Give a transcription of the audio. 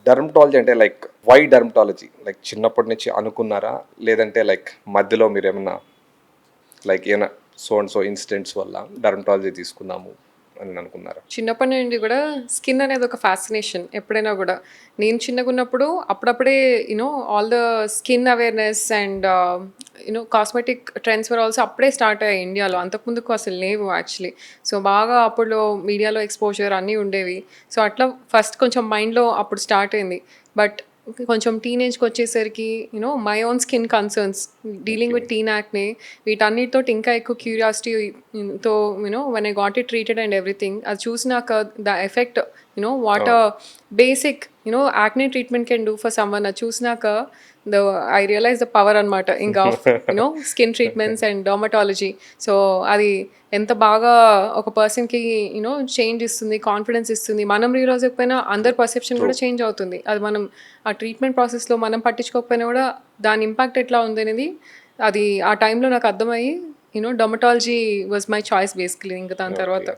Dermatology అంటే like why dermatology? Like చిన్నప్పటి నుంచి అనుకున్నారా? లేదంటే లైక్ మధ్యలో మీరేమన్నా లైక్ ఏమైనా సో అండ్ సో ఇన్సిడెంట్స్ వల్ల డర్మటాలజీ తీసుకుందాము అని అనుకున్నారా? చిన్నప్పటి నుండి కూడా స్కిన్ అనేది ఒక ఫ్యాసినేషన్ ఎప్పుడైనా కూడా. నేను చిన్నగా ఉన్నప్పుడు అప్పుడప్పుడే all the skin awareness and cosmetic trends were also అప్పుడే స్టార్ట్ అయ్యాయి ఇండియాలో. అంతకుముందుకు అసలు లేవు యాక్చువల్లీ. సో బాగా అప్పుడులో మీడియాలో ఎక్స్పోజర్ అన్నీ ఉండేవి. సో అట్లా ఫస్ట్ కొంచెం మైండ్లో అప్పుడు స్టార్ట్ అయింది. బట్ కొంచెం టీనేజ్కి వచ్చేసరికి my own skin concerns dealing with teen acne వీటన్నిటితో ఇంకా ఎక్కువ క్యూరియాసిటీతో when I got it treated and everything అది చూసినాక the effect what basic acne treatment can do for someone అది చూసినాక ఐ రియలైజ్ ద పవర్ అనమాట ఇంకా skin treatments and dermatology. So అది ఎంత బాగా ఒక పర్సన్కి చేంజ్ ఇస్తుంది, కాన్ఫిడెన్స్ ఇస్తుంది. మనం రియలైజ్ అయిపోయినా అందరి పర్సెప్షన్ కూడా చేంజ్ అవుతుంది. అది మనం ఆ ట్రీట్మెంట్ ప్రాసెస్లో మనం పట్టించుకోకపోయినా కూడా దాని ఇంపాక్ట్ ఎట్లా ఉంది అనేది అది ఆ టైంలో నాకు అర్థమయ్యి dermatology was my choice basically ఇంకా దాని తర్వాత.